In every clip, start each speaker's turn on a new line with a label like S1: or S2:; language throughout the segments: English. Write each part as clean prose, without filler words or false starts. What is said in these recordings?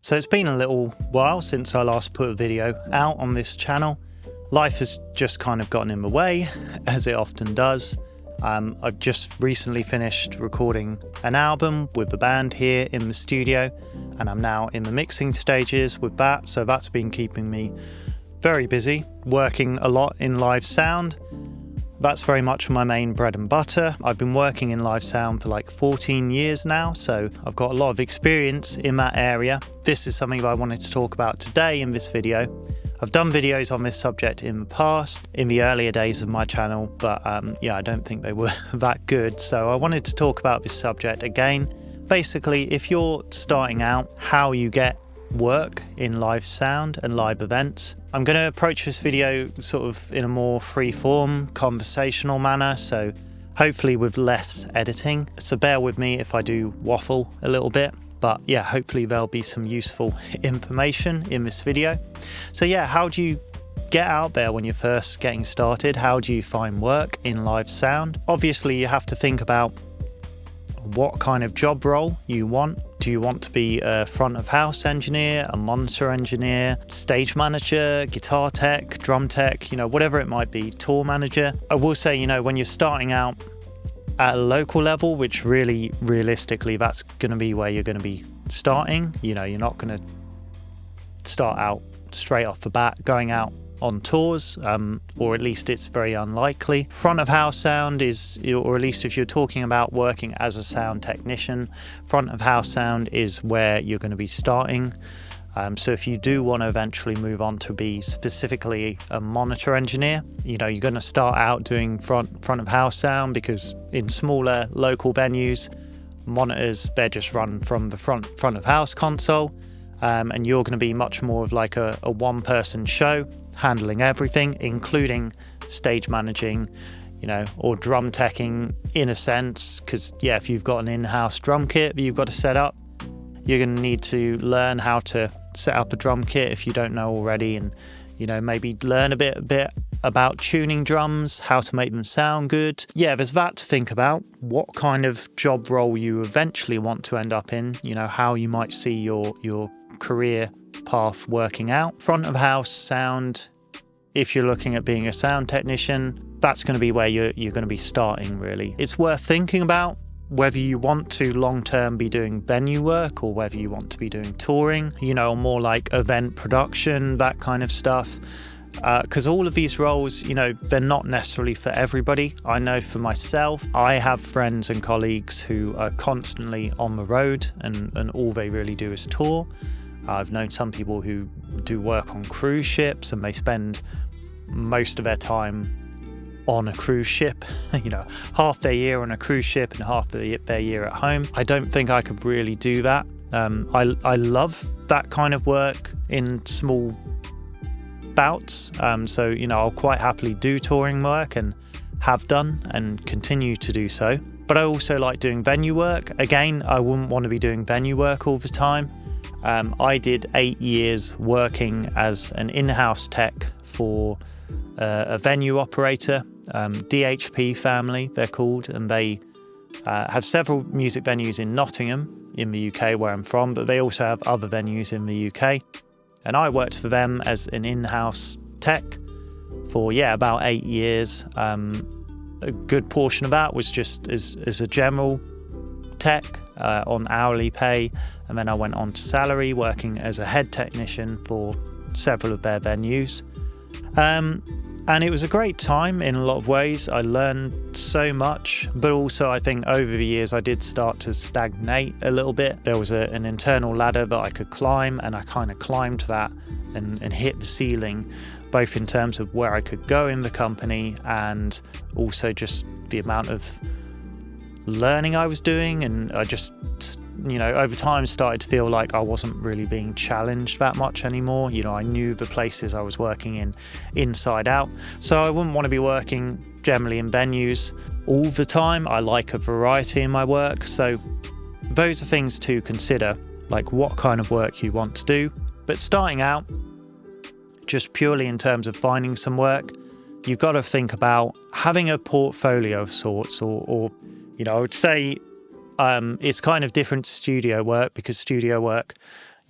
S1: So it's been a little while since I last put a video out on this channel. Life has just kind of gotten in the way, as it often does. I've just recently finished recording an album with the band here in the studio, and I'm now in the mixing stages with that, so that's been keeping me very busy, working a lot in live sound. That's very much my main bread and butter. I've been working in live sound for like 14 years now, so I've got a lot of experience in that area. This is something that I wanted to talk about today in this video. I've done videos on this subject in the past, in the earlier days of my channel, but I don't think they were that good. So I wanted to talk about this subject again. Basically, if you're starting out, how you get work in live sound and live events. I'm going to approach this video sort of in a more free-form, conversational manner, so hopefully with less editing. So bear with me if I do waffle a little bit, but yeah, hopefully there'll be some useful information in this video. So yeah, how do you get out there when you're first getting started? How do you find work in live sound? Obviously, you have to think about what kind of job role you want. Do you want to be a front of house engineer, a monitor engineer, stage manager, guitar tech, drum tech, whatever it might be, tour manager? I will say, when you're starting out at a local level, which really realistically, that's going to be where you're going to be starting. You're not going to start out straight off the bat going out on tours, or at least it's very unlikely. Front of house sound is, or at least if you're talking about working as a sound technician, front of house sound is where you're going to be starting. So if you do want to eventually move on to be specifically a monitor engineer, you're going to start out doing front of house sound, because in smaller local venues, monitors, they're just run from the front of house console. And you're going to be much more of like a one-person show, handling everything, including stage managing, or drum teching in a sense. Because, if you've got an in-house drum kit that you've got to set up, you're going to need to learn how to set up a drum kit if you don't know already, and, maybe learn a bit about tuning drums, how to make them sound good. Yeah, there's that to think about. What kind of job role you eventually want to end up in, how you might see your career path working out. Front of house sound, if you're looking at being a sound technician, that's going to be where you're going to be starting, really. It's worth thinking about whether you want to long-term be doing venue work or whether you want to be doing touring, more like event production, that kind of stuff. Because all of these roles, they're not necessarily for everybody. I know for myself, I have friends and colleagues who are constantly on the road and all they really do is tour. I've known some people who do work on cruise ships and they spend most of their time on a cruise ship, half their year on a cruise ship and half their year at home. I don't think I could really do that. I love that kind of work in small bouts. So I'll quite happily do touring work and have done and continue to do so. But I also like doing venue work. Again, I wouldn't want to be doing venue work all the time. I did 8 years working as an in-house tech for a venue operator, DHP family they're called, and they have several music venues in Nottingham in the UK where I'm from, but they also have other venues in the UK. And I worked for them as an in-house tech for about 8 years. A good portion of that was just as a general tech on hourly pay, and then I went on to salary working as a head technician for several of their venues. And it was a great time in a lot of ways. I learned so much, but also I think over the years I did start to stagnate a little bit. There was an internal ladder that I could climb, and I kind of climbed that and hit the ceiling, both in terms of where I could go in the company and also just the amount of learning I was doing. And I just, over time started to feel like I wasn't really being challenged that much anymore. I knew the places I was working in inside out. So I wouldn't want to be working generally in venues all the time. I like a variety in my work. So those are things to consider, like what kind of work you want to do. But starting out, just purely in terms of finding some work, you've got to think about having a portfolio of sorts, or I would say it's kind of different to studio work, because studio work,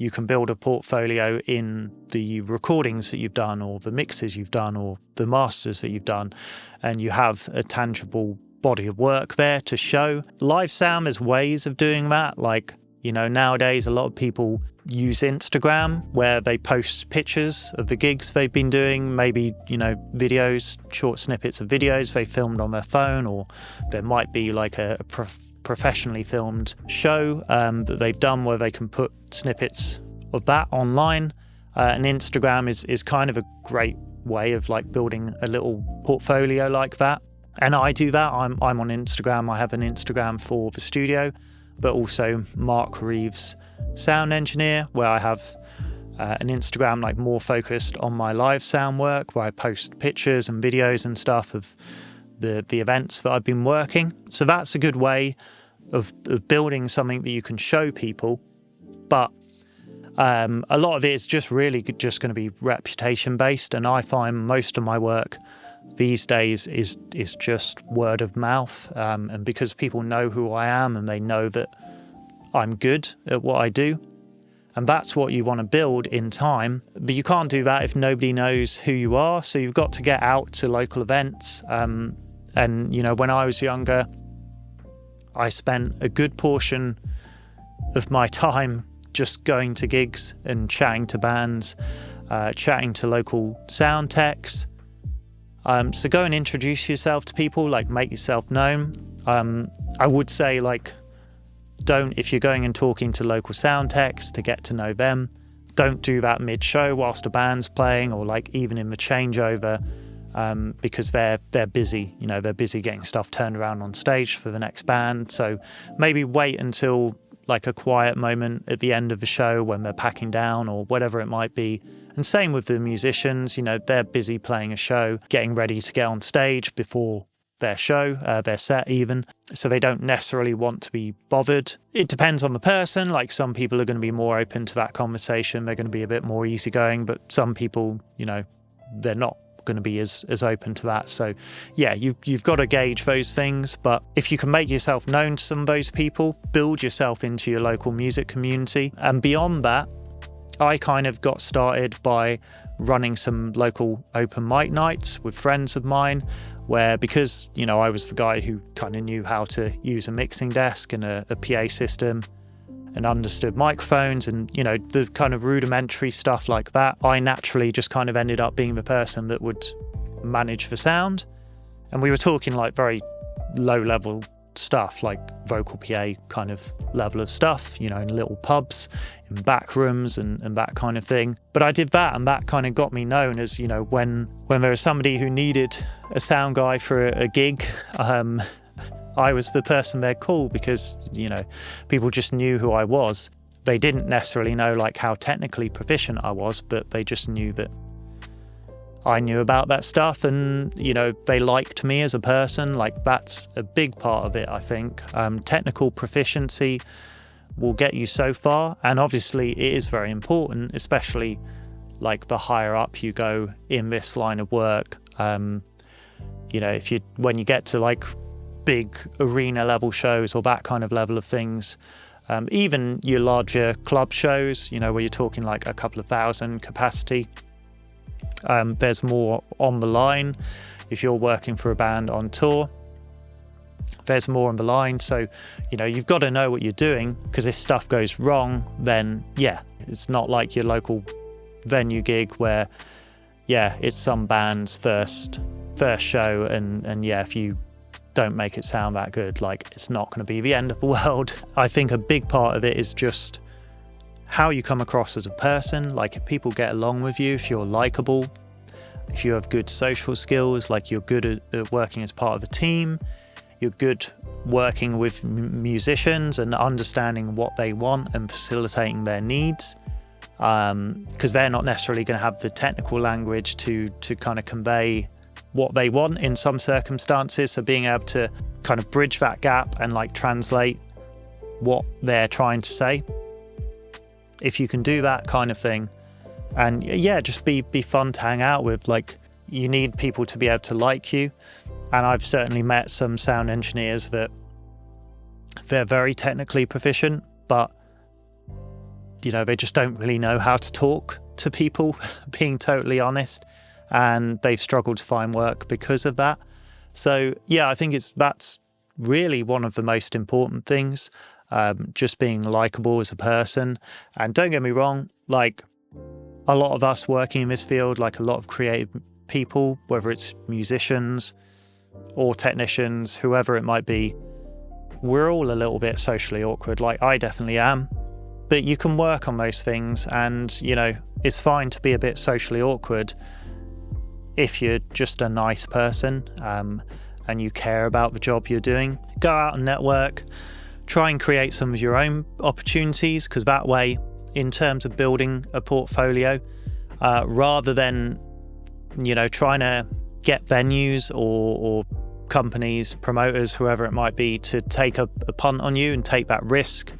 S1: you can build a portfolio in the recordings that you've done, or the mixes you've done, or the masters that you've done, and you have a tangible body of work there to show. Live sound, there's ways of doing that. Like, nowadays a lot of people use Instagram, where they post pictures of the gigs they've been doing, maybe, videos, short snippets of videos they filmed on their phone, or there might be like a professionally filmed show that they've done where they can put snippets of that online. And Instagram is kind of a great way of like building a little portfolio like that. And I do that. I'm on Instagram. I have an Instagram for the studio, but also Mark Reeves Sound Engineer, where I have an Instagram like more focused on my live sound work, where I post pictures and videos and stuff of the events that I've been working. So that's a good way of building something that you can show people. But a lot of it is just really just going to be reputation based, and I find most of my work these days is just word of mouth, and because people know who I am and they know that I'm good at what I do, and that's what you want to build in time. But you can't do that if nobody knows who you are, so you've got to get out to local events. And when I was younger, I spent a good portion of my time just going to gigs and chatting to bands, chatting to local sound techs. So go and introduce yourself to people, like make yourself known. I would say, like, if you're going and talking to local sound techs to get to know them, don't do that mid-show whilst a band's playing, or like even in the changeover, because they're busy. They're busy getting stuff turned around on stage for the next band. So maybe wait until like a quiet moment at the end of the show when they're packing down or whatever it might be. And same with the musicians, they're busy playing a show, getting ready to get on stage before their show, their set even. So they don't necessarily want to be bothered. It depends on the person. Like, some people are going to be more open to that conversation. They're going to be a bit more easygoing, but some people, they're not going to be as open to that. So yeah, you've got to gauge those things. But if you can make yourself known to some of those people, build yourself into your local music community. And beyond that, I kind of got started by running some local open mic nights with friends of mine, where, because I was the guy who kind of knew how to use a mixing desk and a PA system and understood microphones and, the kind of rudimentary stuff like that, I naturally just kind of ended up being the person that would manage the sound. And we were talking like very low level stuff, like vocal PA kind of level of stuff, in little pubs, in back rooms and that kind of thing. But I did that, and that kind of got me known as, when there was somebody who needed a sound guy for a gig, I was the person they'd call, because, people just knew who I was. They didn't necessarily know like how technically proficient I was, but they just knew that I knew about that stuff, and, they liked me as a person. Like, that's a big part of it, I think. Technical proficiency will get you so far, and obviously it is very important, especially like the higher up you go in this line of work. When you get to like big arena level shows or that kind of level of things, even your larger club shows, where you're talking like a couple of thousand capacity, there's more on the line. If you're working for a band on tour, there's more on the line. So, you've got to know what you're doing, because if stuff goes wrong, then yeah, it's not like your local venue gig where, yeah, it's some band's first show, and yeah, if you don't make it sound that good, like, it's not going to be the end of the world. I think a big part of it is just how you come across as a person. Like, if people get along with you, if you're likable, if you have good social skills, like you're good at working as part of a team, you're good working with musicians and understanding what they want and facilitating their needs, because they're not necessarily going to have the technical language to kind of convey what they want in some circumstances. So being able to kind of bridge that gap and like translate what they're trying to say, if you can do that kind of thing, and yeah, just be fun to hang out with. Like, you need people to be able to like you. And I've certainly met some sound engineers that they're very technically proficient, but they just don't really know how to talk to people, being totally honest, and they've struggled to find work because of that. So yeah, I think that's really one of the most important things, just being likable as a person. And don't get me wrong, like a lot of us working in this field, like a lot of creative people, whether it's musicians or technicians, whoever it might be, we're all a little bit socially awkward. Like I definitely am. But you can work on those things, and it's fine to be a bit socially awkward if you're just a nice person, and you care about the job you're doing. Go out and network, try and create some of your own opportunities, because that way, in terms of building a portfolio, rather than trying to get venues or companies, promoters, whoever it might be, to take a punt on you and take that risk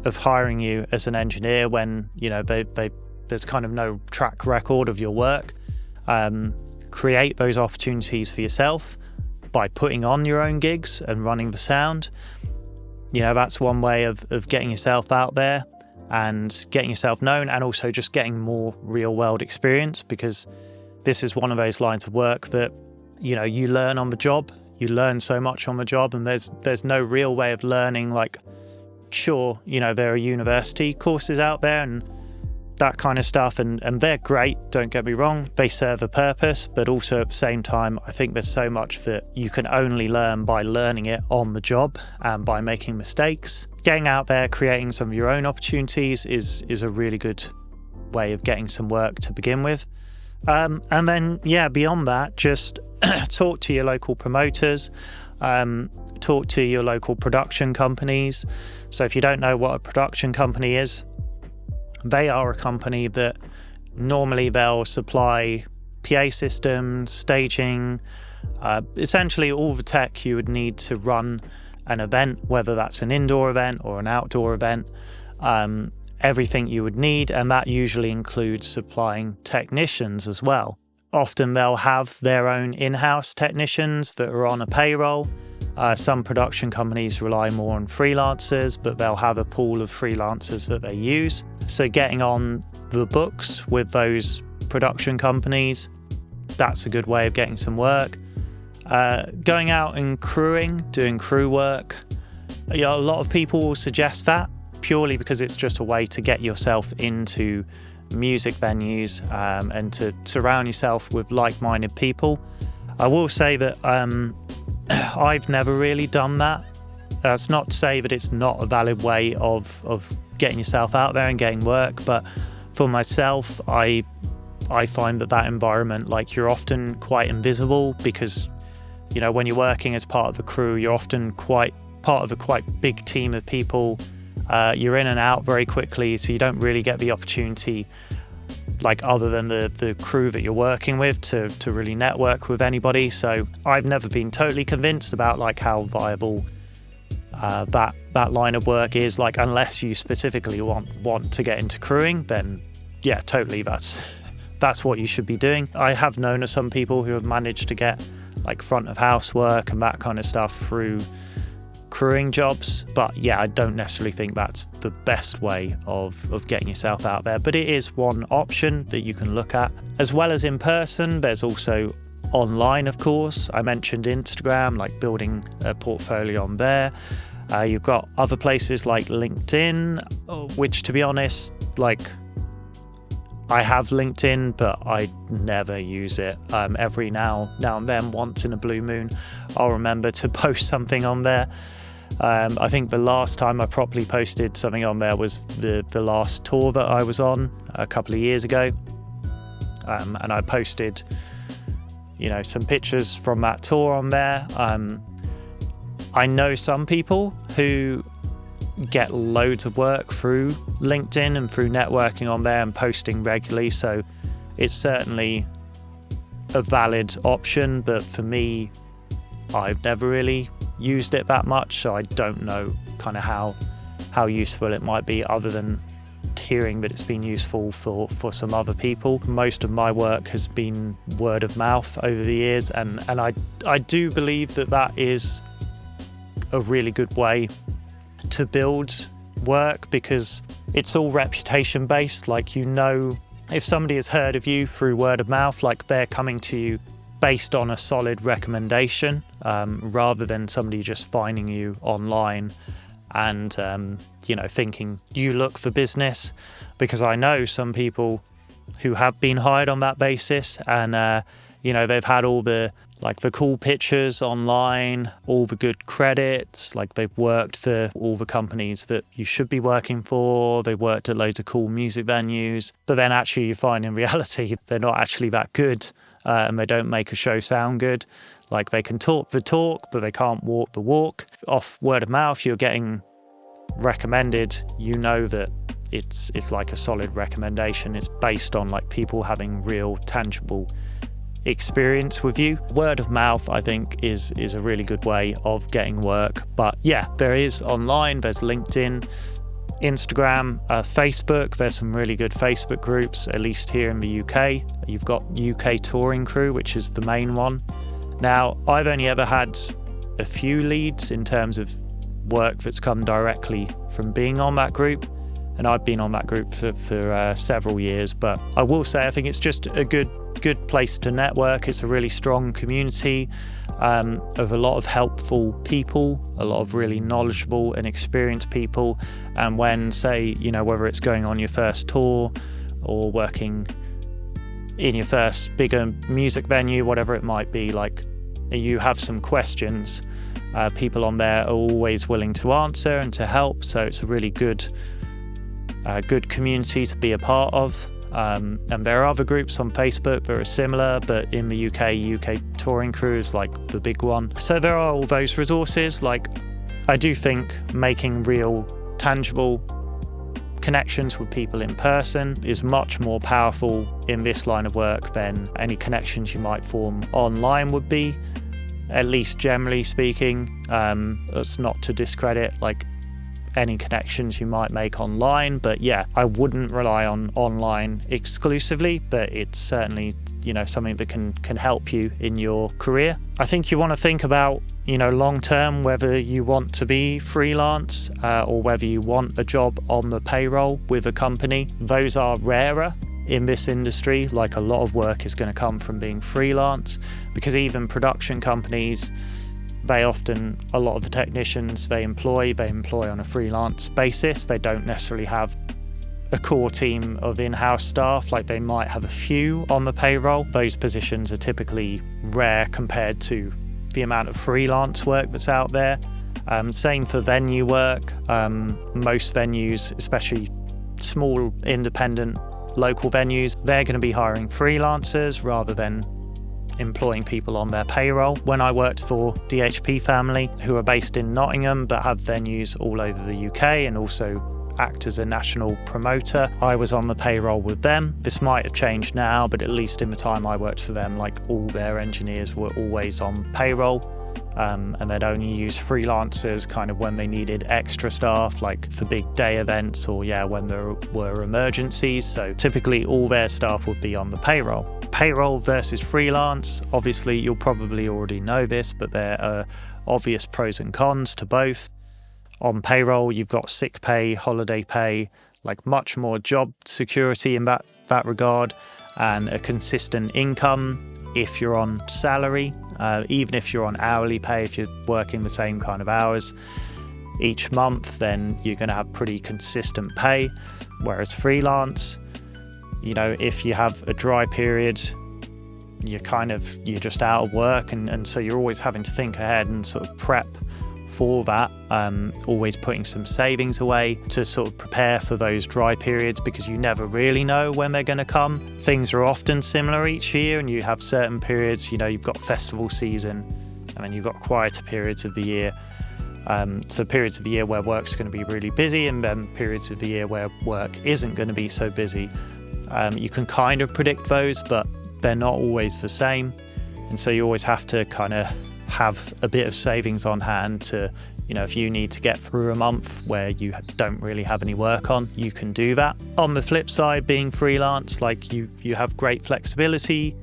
S1: of hiring you as an engineer when there's kind of no track record of your work. Create those opportunities for yourself by putting on your own gigs and running the sound. That's one way of getting yourself out there and getting yourself known, and also just getting more real world experience, because this is one of those lines of work that you learn on the job. You learn so much on the job, and there's no real way of learning. Like, sure, there are university courses out there and that kind of stuff, and they're great, don't get me wrong, they serve a purpose, but also at the same time, I think there's so much that you can only learn by learning it on the job and by making mistakes. Getting out there, creating some of your own opportunities is a really good way of getting some work to begin with. And then, beyond that, just talk to your local promoters, talk to your local production companies. So if you don't know what a production company is, they are a company that normally they'll supply PA systems, staging, essentially all the tech you would need to run an event, whether that's an indoor event or an outdoor event, everything you would need, and that usually includes supplying technicians as well. Often they'll have their own in-house technicians that are on a payroll. Some production companies rely more on freelancers, but they'll have a pool of freelancers that they use. So getting on the books with those production companies, that's a good way of getting some work. Going out and crewing, doing crew work. A lot of people will suggest that purely because it's just a way to get yourself into music venues, and to surround yourself with like-minded people. I will say that I've never really done that. That's not to say that it's not a valid way of getting yourself out there and getting work, but for myself, I find that environment, like, you're often quite invisible because, when you're working as part of the crew, you're often quite part of a quite big team of people. You're in and out very quickly, so you don't really get the opportunity, like, other than the crew that you're working with, to really network with anybody. So I've never been totally convinced about, like, how viable that line of work is. Like, unless you specifically want to get into crewing, then yeah, totally, that's what you should be doing. I have known of some people who have managed to get, like, front of house work and that kind of stuff through crewing jobs, but yeah, I don't necessarily think that's the best way of getting yourself out there, but it is one option that you can look at. As well as in person, there's also online, of course. I mentioned Instagram, like building a portfolio on there. You've got other places like LinkedIn, which, to be honest, like, I have LinkedIn, but I never use it. Every now and then, once in a blue moon, I'll remember to post something on there. I think the last time I properly posted something on there was the last tour that I was on a couple of years ago. And I posted, some pictures from that tour on there. I know some people who get loads of work through LinkedIn and through networking on there and posting regularly, so it's certainly a valid option, but for me, I've never really used it that much, so I don't know kind of how useful it might be, other than hearing that it's been useful for some other people. Most of my work has been word of mouth over the years, and I do believe that is a really good way to build work, because it's all reputation based. Like, you know, if somebody has heard of you through word of mouth, like they're coming to you based on a solid recommendation, rather than somebody just finding you online and, you know, thinking you look for business. Because I know some people who have been hired on that basis, and, you know, they've had all the cool pictures online, all the good credits, like they've worked for all the companies that you should be working for, they worked at loads of cool music venues, but then actually you find in reality they're not actually that good, and they don't make a show sound good. Like, they can talk the talk, but they can't walk the walk. Off word of mouth, you're getting recommended, you know that it's like a solid recommendation. It's based on like people having real tangible experience with you. Word of mouth, I think, is a really good way of getting work. But yeah, there is online, there's LinkedIn, Instagram, Facebook. There's some really good Facebook groups, at least here in the UK. You've got UK Touring Crew, which is the main one. Now, I've only ever had a few leads in terms of work that's come directly from being on that group, and I've been on that group for several years. But I will say I think it's just a good place to network. It's a really strong community of a lot of helpful people, a lot of really knowledgeable and experienced people. And when, say, you know, whether it's going on your first tour or working in your first bigger music venue, whatever it might be, like, you have some questions, people on there are always willing to answer and to help. So it's a really good community to be a part of. And there are other groups on Facebook that are similar, but in the UK Touring Crew is like the big one. So there are all those resources. Like, I do think making real, tangible connections with people in person is much more powerful in this line of work than any connections you might form online would be, at least generally speaking. That's not to discredit like any connections you might make online, but yeah, I wouldn't rely on online exclusively, but it's certainly, you know, something that can help you in your career. I think you want to think about, you know, long term, whether you want to be freelance or whether you want a job on the payroll with a company. Those are rarer in this industry. Like, a lot of work is going to come from being freelance, because even production companies, a lot of the technicians they employ on a freelance basis. They don't necessarily have a core team of in-house staff. Like, they might have a few on the payroll. Those positions are typically rare compared to the amount of freelance work that's out there. Same for venue work. Most venues, especially small independent local venues, they're going to be hiring freelancers rather than employing people on their payroll. When I worked for DHP Family, who are based in Nottingham but have venues all over the UK and also act as a national promoter, I was on the payroll with them. This might have changed now, but at least in the time I worked for them, like, all their engineers were always on payroll, and they'd only use freelancers kind of when they needed extra staff, like for big day events or when there were emergencies. So typically all their staff would be on the payroll. Payroll versus freelance, obviously you'll probably already know this, but there are obvious pros and cons to both. On payroll, you've got sick pay, holiday pay, like much more job security in that regard, and a consistent income if you're on salary, even if you're on hourly pay, if you're working the same kind of hours each month, then you're going to have pretty consistent pay. Whereas freelance, you know, if you have a dry period, you're just out of work, and so you're always having to think ahead and sort of prep for that, always putting some savings away to sort of prepare for those dry periods, because you never really know when they're going to come. Things are often similar each year, and you have certain periods, you know, you've got festival season and then you've got quieter periods of the year. So periods of the year where work's going to be really busy, and then periods of the year where work isn't going to be so busy. You can kind of predict those, but they're not always the same. And so you always have to kind of have a bit of savings on hand to, you know, if you need to get through a month where you don't really have any work on, you can do that. On the flip side, being freelance, like you have great flexibility.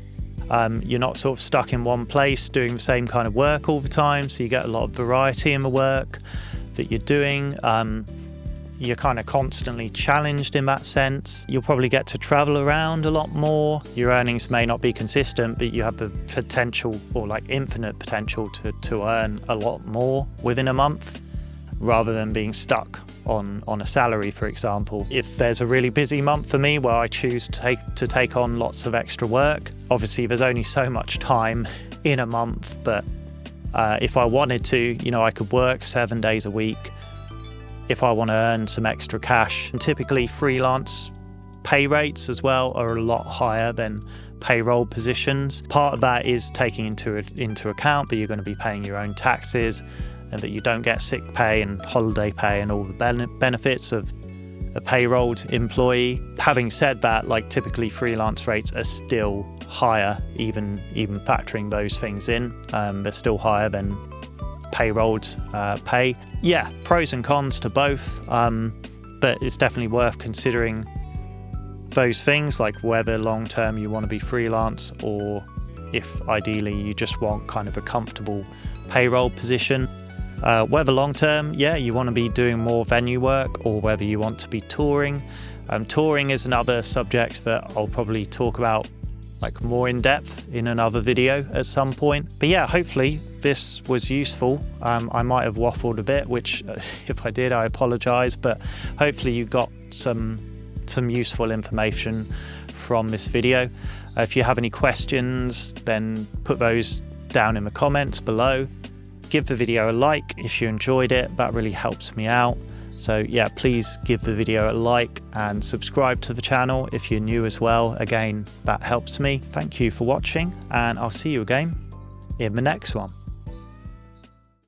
S1: You're not sort of stuck in one place doing the same kind of work all the time, so you get a lot of variety in the work that you're doing. You're kind of constantly challenged in that sense. You'll probably get to travel around a lot more. Your earnings may not be consistent, but you have the potential, or like infinite potential, to earn a lot more within a month, rather than being stuck on a salary, for example. If there's a really busy month for me where I choose to take on lots of extra work, obviously there's only so much time in a month, but if I wanted to, I could work 7 days a week if I want to earn some extra cash. And typically freelance pay rates as well are a lot higher than payroll positions. Part of that is taking into account that you're going to be paying your own taxes, and that you don't get sick pay and holiday pay and all the benefits of a payrolled employee. Having said that, like typically freelance rates are still higher, even factoring those things in. They're still higher than payrolled pay. Yeah, pros and cons to both, but it's definitely worth considering those things, like whether long term you want to be freelance, or if ideally you just want kind of a comfortable payroll position. Whether long term, you want to be doing more venue work, or whether you want to be touring. Touring is another subject that I'll probably talk about like more in depth in another video at some point. But yeah, hopefully this was useful. I might have waffled a bit, which if I did, I apologize, but hopefully you got some useful information from this video. If you have any questions, then put those down in the comments below. Give the video a like if you enjoyed it, that really helps me out. So yeah, please give the video a like and subscribe to the channel if you're new as well. Again, that helps me. Thank you for watching, and I'll see you again in the next one.